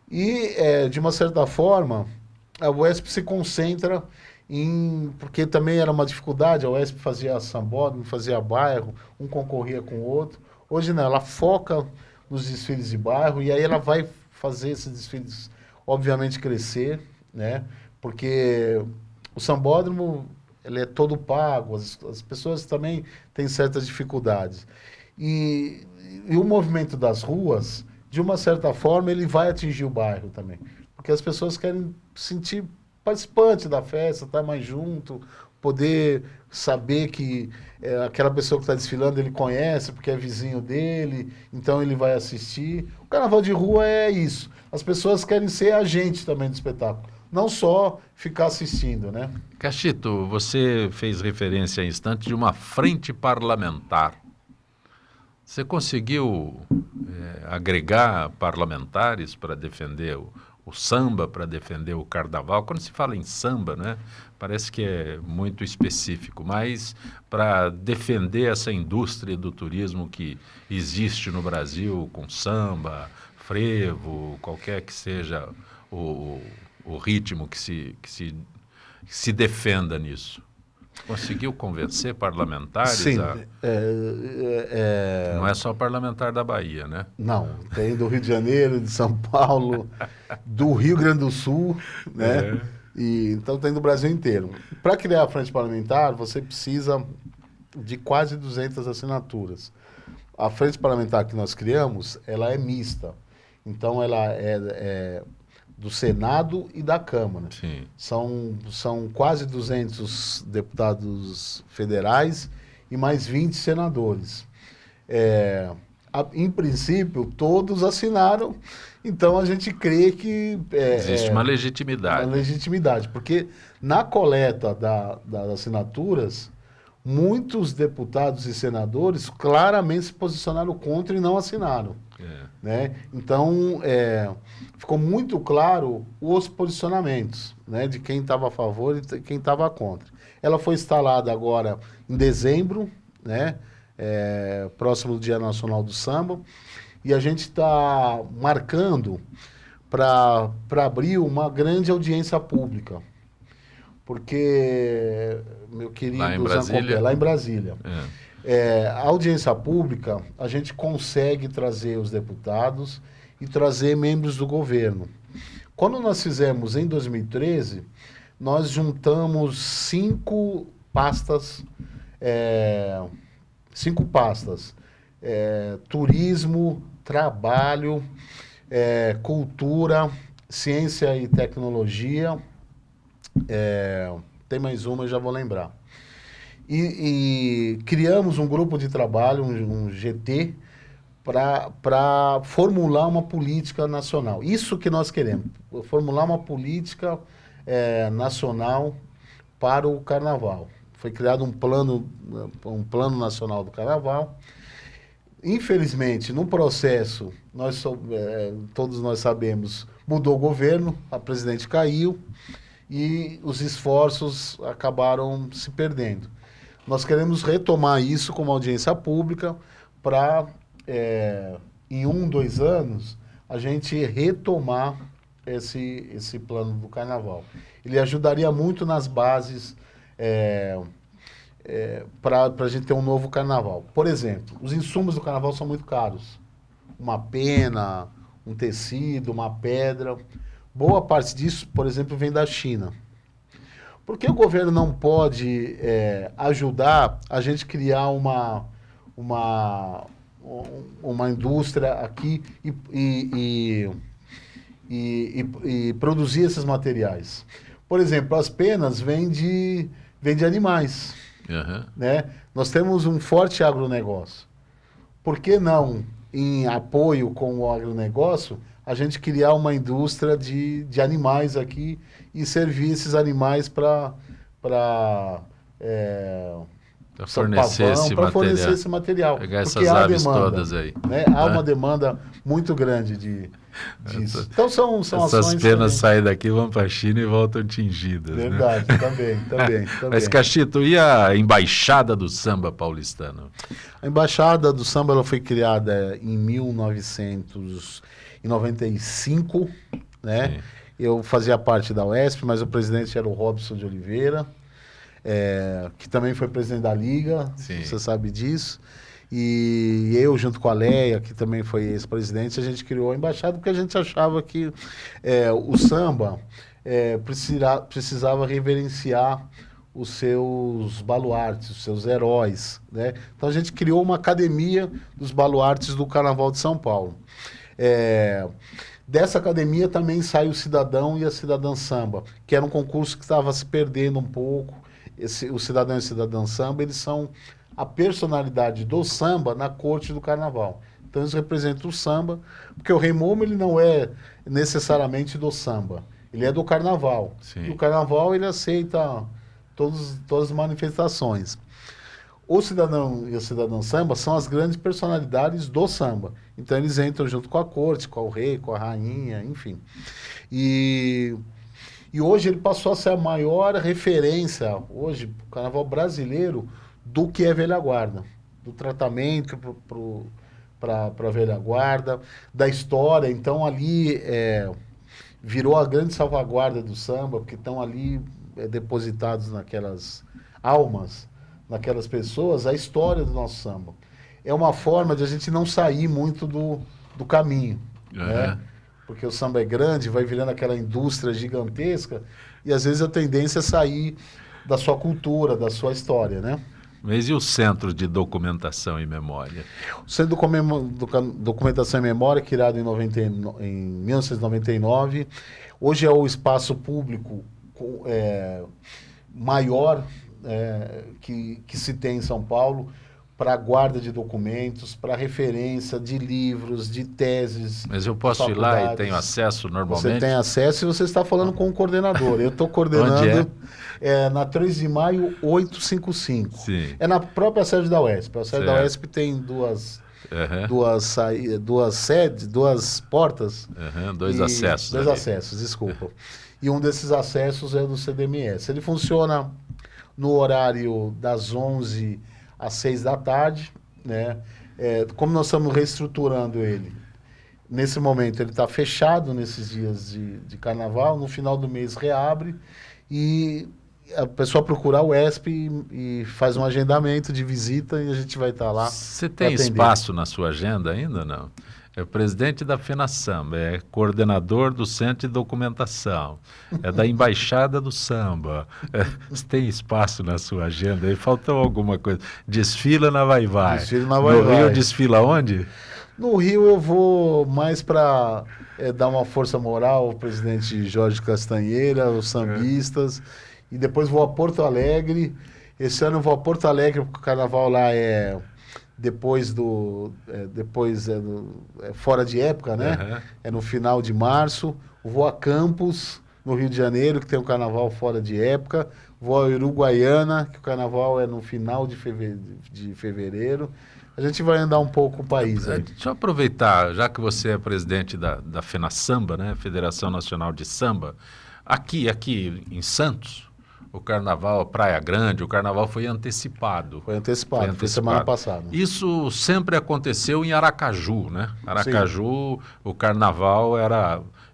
e, de uma certa forma, a UESP se concentra porque também era uma dificuldade, a UESP fazia sambódromo, fazia bairro, um concorria com o outro. Hoje não, ela foca nos desfiles de bairro e aí ela vai fazer esses desfiles, obviamente, crescer, né? Porque o sambódromo, ele é todo pago, as pessoas também têm certas dificuldades. E o movimento das ruas, de uma certa forma, ele vai atingir o bairro também. Porque as pessoas querem sentir participante da festa, estar mais junto, poder saber que aquela pessoa que está desfilando ele conhece, porque é vizinho dele, então ele vai assistir. O carnaval de rua é isso. As pessoas querem ser agente também do espetáculo, não só ficar assistindo, né? Cachito, você fez referência há instante de uma frente parlamentar. Você conseguiu agregar parlamentares para defender o samba, para defender o carnaval? Quando se fala em samba, né, parece que é muito específico, mas para defender essa indústria do turismo que existe no Brasil, com samba, frevo, qualquer que seja o ritmo que se defenda nisso. Conseguiu convencer parlamentares? Sim. Não é só parlamentar da Bahia, né? Não, tem do Rio de Janeiro, de São Paulo, do Rio Grande do Sul, né? Então tem do Brasil inteiro. Para criar a frente parlamentar, você precisa de quase 200 assinaturas. A frente parlamentar que nós criamos, ela é mista. Então ela é do Senado e da Câmara. Sim. São quase 200 deputados federais e mais 20 senadores. Em princípio, todos assinaram, então a gente crê que... existe uma legitimidade. Uma legitimidade, porque na coleta das assinaturas, muitos deputados e senadores claramente se posicionaram contra e não assinaram. Né? Então, ficou muito claro os posicionamentos, né, de quem estava a favor e quem estava contra. Ela foi instalada agora em dezembro, né, próximo do Dia Nacional do Samba, e a gente está marcando para abrir uma grande audiência pública. Porque, meu querido... Lá em Brasília. A audiência pública, a gente consegue trazer os deputados e trazer membros do governo. Quando nós fizemos em 2013, nós juntamos 5 pastas, turismo, trabalho, cultura, ciência e tecnologia, tem mais uma, eu já vou lembrar. E criamos um grupo de trabalho, um GT, para formular uma política nacional. Isso que nós queremos, formular uma política nacional para o carnaval. Foi criado um plano nacional do carnaval. Infelizmente, no processo, todos nós sabemos, mudou o governo, a presidente caiu e os esforços acabaram se perdendo. Nós queremos retomar isso como audiência pública para, em 1, 2 anos, a gente retomar esse plano do carnaval. Ele ajudaria muito nas bases para a gente ter um novo carnaval. Por exemplo, os insumos do carnaval são muito caros. Uma pena, um tecido, uma pedra. Boa parte disso, por exemplo, vem da China. Por que o governo não pode ajudar a gente criar uma indústria aqui e produzir esses materiais? Por exemplo, as penas vêm de animais. Uhum. Né? Nós temos um forte agronegócio. Por que não, em apoio com o agronegócio, a gente criar uma indústria de animais aqui e servir esses animais para fornecer esse material. Pegar essas aves demanda, todas aí. Né? Há uma demanda muito grande disso. Então são essas ações penas saem daqui, vão para a China e voltam tingidas. Verdade, né? também. Mas, Cachito, e a Embaixada do Samba Paulistano? A Embaixada do Samba ela foi criada em 1995, né? Sim. Eu fazia parte da UESP, mas o presidente era o Robson de Oliveira, que também foi presidente da Liga, você sabe disso. E eu, junto com a Leia, que também foi ex-presidente, a gente criou a embaixada porque a gente achava que o samba precisava reverenciar os seus baluartes, os seus heróis, né? Então a gente criou uma academia dos baluartes do Carnaval de São Paulo. Dessa academia também sai o Cidadão e a Cidadã Samba, que era um concurso que estava se perdendo um pouco. O Cidadão e a Cidadã Samba, eles são a personalidade do samba na corte do carnaval. Então eles representam o samba, porque o Rei Momo ele não é necessariamente do samba, ele é do carnaval. Sim. E o carnaval ele aceita todas as manifestações. O Cidadão e a Cidadã Samba são as grandes personalidades do samba. Então eles entram junto com a corte, com o rei, com a rainha, enfim. E hoje ele passou a ser a maior referência, hoje, o carnaval brasileiro, do que é velha guarda, do tratamento para a velha guarda, da história. Então ali virou a grande salvaguarda do samba, porque estão ali depositados naquelas almas, naquelas pessoas, a história do nosso samba. É uma forma de a gente não sair muito do caminho, né? Porque o samba é grande, vai virando aquela indústria gigantesca e às vezes a tendência é sair da sua cultura, da sua história, né? Mas e o Centro de Documentação e Memória? O Centro de Documentação e Memória, criado em 1999, hoje é o espaço público maior que se tem em São Paulo para guarda de documentos, para referência de livros, de teses. Mas eu posso ir lá e tenho acesso normalmente? Você tem acesso e você está falando com o coordenador. Eu estou coordenando na 3 de maio 855. Sim. É na própria sede da UESP. A sede da UESP tem duas portas. Dois acessos. Dois acessos, desculpa. E um desses acessos é do CDMS. Ele funciona no horário das 11 às 6 da tarde, né? Como nós estamos reestruturando ele, nesse momento ele está fechado nesses dias de carnaval, no final do mês reabre e a pessoa procura o UESP e faz um agendamento de visita e a gente vai estar lá. Você tem espaço na sua agenda ainda ou não? É o presidente da FENASAMBA, é coordenador do Centro de Documentação, é da Embaixada do Samba. Você tem espaço na sua agenda? E faltou alguma coisa? Desfila na Vai-Vai. Desfila na Vai-Vai. No Rio desfila onde? No Rio eu vou mais para dar uma força moral ao presidente Jorge Castanheira, os sambistas, e depois vou a Porto Alegre. Esse ano eu vou a Porto Alegre, porque o carnaval lá é... fora de época, né? É no final de março. Vou a Campos, no Rio de Janeiro, que tem um carnaval fora de época. vou a Uruguaiana, que o carnaval é no final de fevereiro. A gente vai andar um pouco o país aí. Deixa eu aproveitar, já que você é presidente da FenaSamba, né, Federação Nacional de Samba, aqui em Santos, o carnaval, Praia Grande, o carnaval foi antecipado. Foi semana passada. Isso sempre aconteceu em Aracaju, né? Aracaju, sim. O carnaval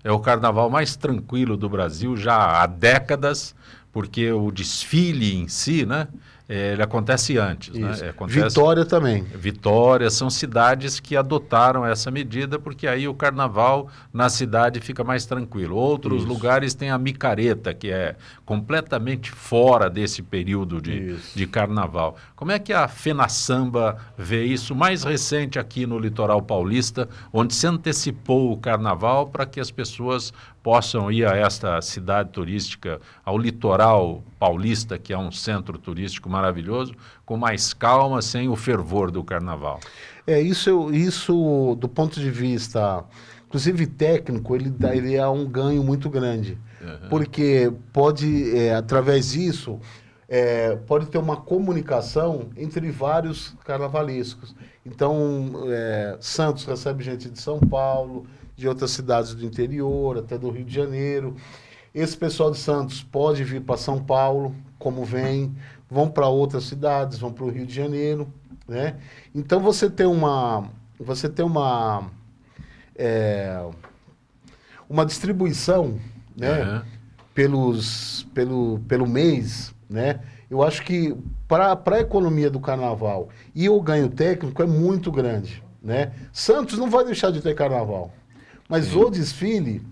é o carnaval mais tranquilo do Brasil já há décadas, porque o desfile em si, né? Ele acontece antes, né? Vitória também. Vitória, são cidades que adotaram essa medida, porque aí o carnaval na cidade fica mais tranquilo. Outros lugares têm a micareta, que é completamente fora desse período de carnaval. Como é que a FenaSamba vê isso mais recente aqui no litoral paulista, onde se antecipou o carnaval para que as pessoas possam ir a esta cidade turística, ao litoral paulista, que é um centro turístico maravilhoso, com mais calma, sem o fervor do carnaval? Isso do ponto de vista, inclusive técnico, ele é um ganho muito grande. Porque pode, através disso, pode ter uma comunicação entre vários carnavalescos. Então, Santos recebe gente de São Paulo, de outras cidades do interior, até do Rio de Janeiro. Esse pessoal de Santos pode vir para São Paulo, como vão para outras cidades, vão para o Rio de Janeiro, né? Então você tem uma distribuição, né? Pelo mês, né? Eu acho que para a economia do carnaval e o ganho técnico é muito grande, né? Santos não vai deixar de ter carnaval. Mas o desfile,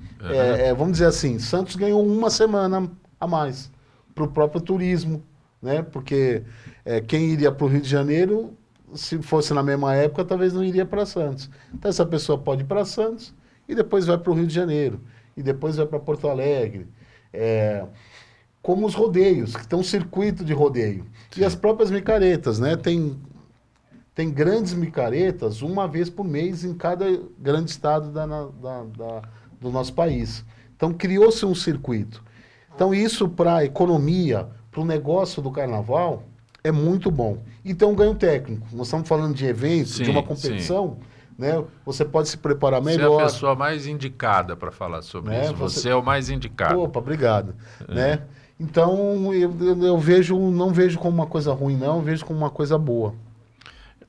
vamos dizer assim, Santos ganhou uma semana a mais para o próprio turismo, né? Porque quem iria para o Rio de Janeiro, se fosse na mesma época, talvez não iria para Santos. Então essa pessoa pode ir para Santos e depois vai para o Rio de Janeiro, e depois vai para Porto Alegre. Como os rodeios, que tem um circuito de rodeio. Sim. E as próprias micaretas, né? Tem grandes micaretas uma vez por mês em cada grande estado do nosso país. Então, criou-se um circuito. Então, isso para a economia, para o negócio do carnaval, é muito bom. E tem um ganho técnico. Nós estamos falando de eventos, de uma competição, né? Você pode se preparar melhor. Você é a pessoa mais indicada para falar sobre isso. Você é o mais indicado. Opa, obrigado. Né? Então, eu não vejo como uma coisa ruim, não. Eu vejo como uma coisa boa.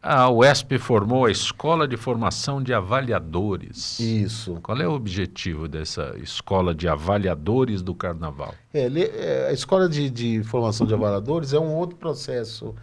A UESP formou a Escola de Formação de Avaliadores. Isso. Qual é o objetivo dessa Escola de Avaliadores do Carnaval? A Escola de Formação de Avaliadores é um outro processo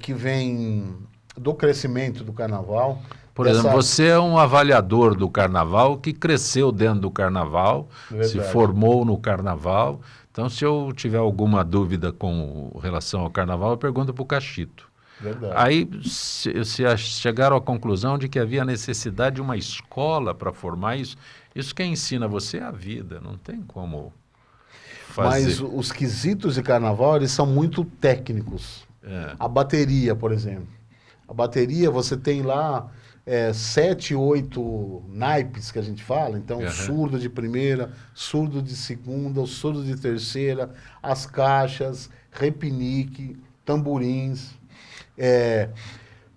que vem do crescimento do Carnaval. Por exemplo, você é um avaliador do Carnaval que cresceu dentro do Carnaval, se formou no Carnaval. Então, se eu tiver alguma dúvida com relação ao Carnaval, eu pergunto para o Cachito. Verdade. Aí se chegaram à conclusão de que havia necessidade de uma escola para formar isso. Isso quem ensina você é a vida, não tem como fazer. Mas os quesitos de carnaval, eles são muito técnicos. A bateria, por exemplo. A bateria, você tem lá 7, 8 naipes que a gente fala. Então, surdo de primeira, surdo de segunda, surdo de terceira, as caixas, repinique, tamborins.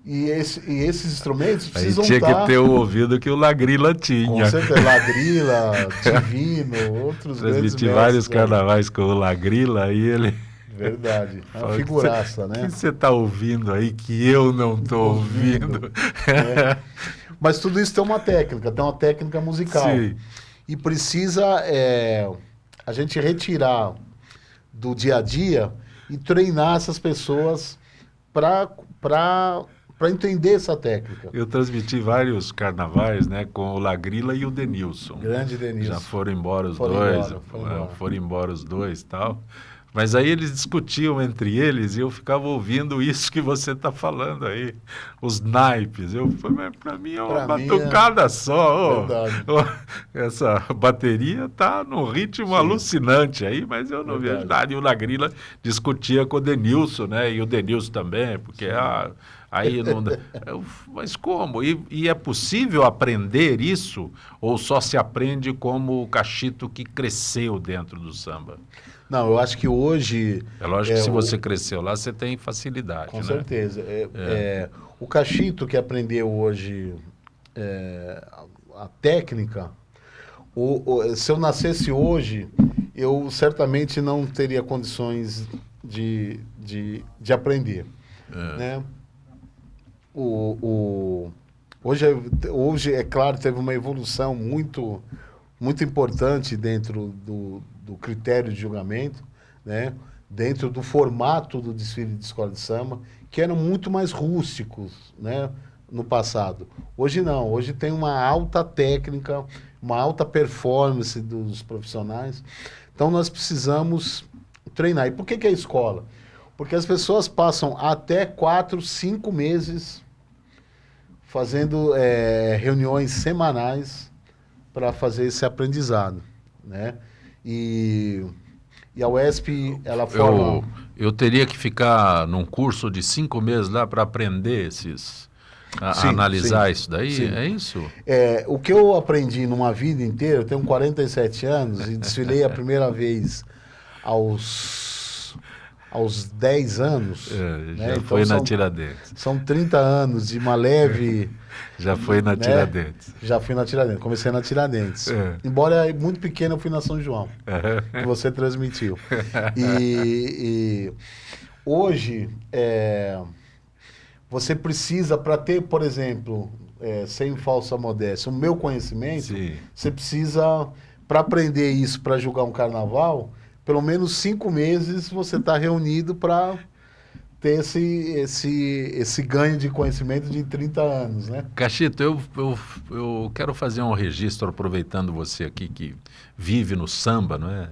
E esses instrumentos precisam estar... Tinha que ter o ouvido que o Lagrila tinha. Com certeza, Lagrila, Divino, outros grandes mestres. Vários carnavais com o Lagrila, aí ele... Verdade, é uma figuraça, né? O que você está ouvindo aí que eu não estou ouvindo? Mas tudo isso tem uma técnica musical. Sim. E precisa a gente retirar do dia a dia e treinar essas pessoas para entender essa técnica. Eu transmiti vários carnavais, né, com o Lagrila e o Denilson. Grande Denilson. Já foram embora os dois. Foram embora os dois e tal. Mas aí eles discutiam entre eles e eu ficava ouvindo isso que você está falando aí, os naipes. Eu falei, para mim é uma batucada só. Essa bateria está num ritmo alucinante aí, mas eu não vejo nada. E o Lagrila discutia com o Denilson, né? E o Denilson também, porque aí não dá. Mas como? E é possível aprender isso ou só se aprende como o Cachito que cresceu dentro do samba? Não, eu acho que hoje... É lógico que se você cresceu lá, você tem facilidade, com né? certeza. O Cachito, que aprendeu hoje a técnica, se eu nascesse hoje, eu certamente não teria condições de aprender. Né? Hoje, é claro, teve uma evolução muito, muito importante dentro do critério de julgamento, né? Dentro do formato do desfile de escola de samba, que eram muito mais rústicos, né? No passado. Hoje não, hoje tem uma alta técnica, uma alta performance dos profissionais. Então nós precisamos treinar. E por que é escola? Porque as pessoas passam até 4, 5 meses fazendo reuniões semanais para fazer esse aprendizado, né? E a UESP, ela forma... Eu teria que ficar num curso de 5 meses lá para aprender analisar isso daí? Sim. É isso? O que eu aprendi numa vida inteira, eu tenho 47 anos e desfilei a primeira vez aos 10 anos. Já então foi na Tiradentes. São 30 anos de uma leve... Já foi na Tiradentes. Já fui na Tiradentes. Comecei na Tiradentes. Embora muito pequeno, eu fui na São João. Que você transmitiu. E hoje, você precisa, para ter, por exemplo, sem falsa modéstia, o meu conhecimento, Sim. Você precisa, para aprender isso, para julgar um carnaval, pelo menos 5 meses você está reunido para ter esse ganho de conhecimento de 30 anos, né? Cachito, eu quero fazer um registro, aproveitando você aqui que vive no samba, não é?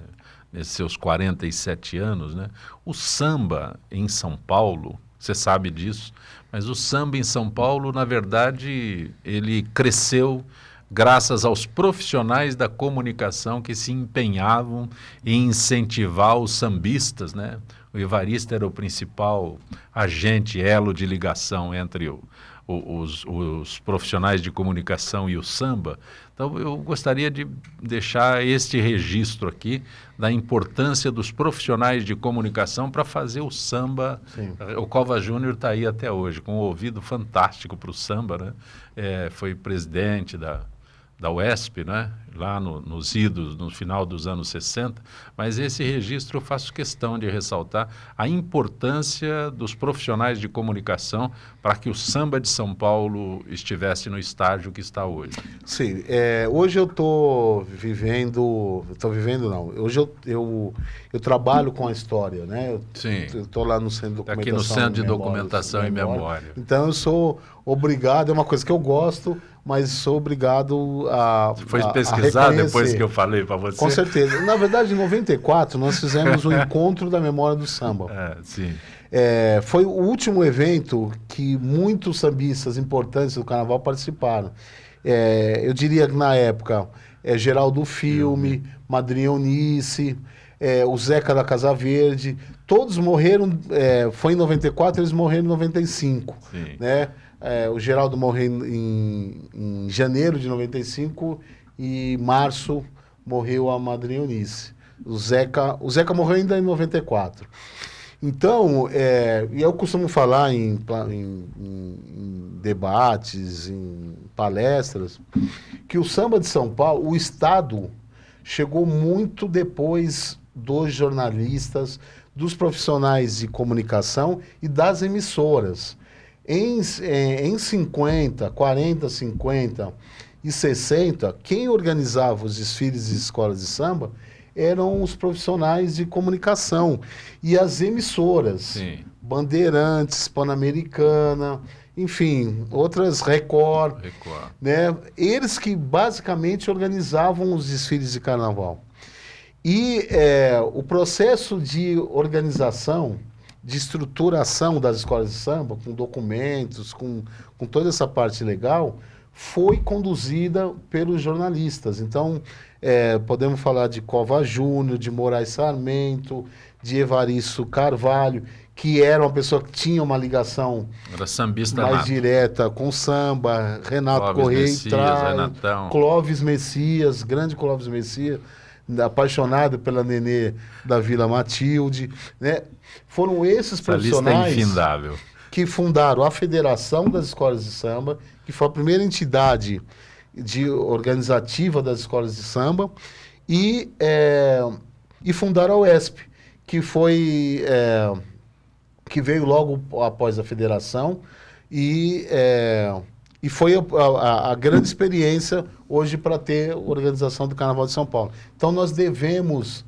Nesses seus 47 anos, né? O samba em São Paulo, você sabe disso, mas o samba em São Paulo, na verdade, ele cresceu graças aos profissionais da comunicação que se empenhavam em incentivar os sambistas, né? O Evarista era o principal agente, elo de ligação entre os profissionais de comunicação e o samba. Então, eu gostaria de deixar este registro aqui da importância dos profissionais de comunicação para fazer o samba. Sim. O Cova Júnior está aí até hoje, com um ouvido fantástico para o samba, né? Foi presidente da UESP, né? Lá nos idos, no final dos anos 60, mas esse registro eu faço questão de ressaltar a importância dos profissionais de comunicação para que o samba de São Paulo estivesse no estágio que está hoje. Sim, hoje eu estou hoje eu trabalho com a história, né? Sim. Eu estou lá no Centro de Documentação, aqui no Centro de Documentação e Memória. Então eu sou obrigado, é uma coisa que eu gosto, mas sou obrigado a... Você foi pesquisar depois que eu falei para você? Com certeza. Na verdade, em 94, nós fizemos o Encontro da Memória do Samba. Sim. Foi o último evento que muitos sambistas importantes do Carnaval participaram. Eu diria que na época, Geraldo Filme, Madrinha Eunice, o Zeca da Casa Verde, todos morreram, foi em 94, eles morreram em 95. Sim. Né? O Geraldo morreu em janeiro de 95 e março morreu a Madrinha Eunice. O Zeca morreu ainda em 94. Então, e eu costumo falar em debates, em palestras, que o samba de São Paulo, o Estado, chegou muito depois dos jornalistas, dos profissionais de comunicação e das emissoras. Em 50, 40, 50 e 60, quem organizava os desfiles de escolas de samba eram os profissionais de comunicação e as emissoras. Sim. Bandeirantes, Pan-Americana, enfim, outras Record. Né? Eles que basicamente organizavam os desfiles de carnaval. E o processo de organização, de estruturação das escolas de samba, com documentos, com toda essa parte legal, foi conduzida pelos jornalistas. Então, podemos falar de Cova Júnior, de Moraes Sarmento, de Evaristo Carvalho, que era uma pessoa que tinha uma ligação mais direta com samba, Renato Correia, Clóvis Messias, grande Clóvis Messias, apaixonado pela Nenê da Vila Matilde, né? Foram esses profissionais lista é infindável, que fundaram a Federação das Escolas de Samba, que foi a primeira entidade organizativa das escolas de samba, e fundaram a UESP, que veio logo após a federação, e foi a grande experiência hoje para ter organização do Carnaval de São Paulo. Então nós devemos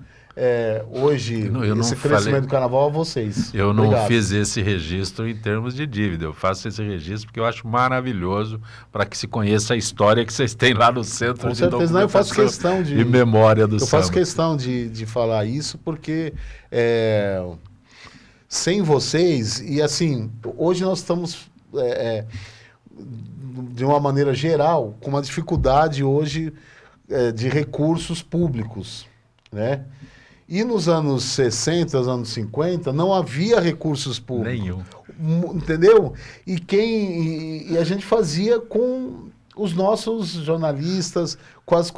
hoje esse crescimento do Carnaval a vocês. Eu não fiz esse registro em termos de dívida, eu faço esse registro porque eu acho maravilhoso para que se conheça a história que vocês têm lá no Centro de Documentação. Não, eu faço questão de memória do samba. Eu faço questão de falar isso porque sem vocês, e assim, hoje nós estamos de uma maneira geral com uma dificuldade hoje de recursos públicos, né? E nos anos 60, anos 50, não havia recursos públicos. Nenhum. Entendeu? E a gente fazia com os nossos jornalistas, com as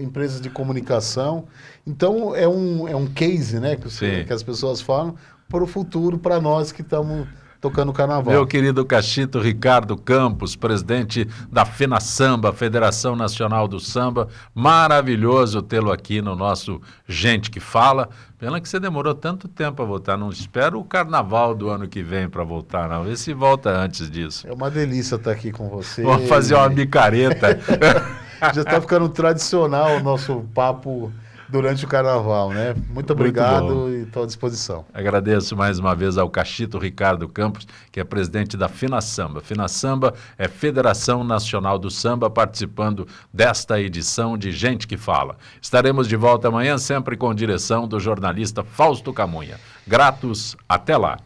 empresas de comunicação. Então, é um case, né, que as pessoas falam, para o futuro, para nós que estamos tocando carnaval. Meu querido Cachito Ricardo Campos, presidente da FenaSamba, Federação Nacional do Samba, maravilhoso tê-lo aqui no nosso Gente que Fala. Pena que você demorou tanto tempo a voltar, não espero o carnaval do ano que vem para voltar, não. Vê se volta antes disso. É uma delícia estar aqui com você. Vamos fazer uma micareta. Já está ficando tradicional o nosso papo durante o carnaval, né? Muito obrigado e estou à disposição. Agradeço mais uma vez ao Cachito Ricardo Campos, que é presidente da FenaSamba. FenaSamba é Federação Nacional do Samba, participando desta edição de Gente que Fala. Estaremos de volta amanhã, sempre com direção do jornalista Fausto Camunha. Gratos, até lá.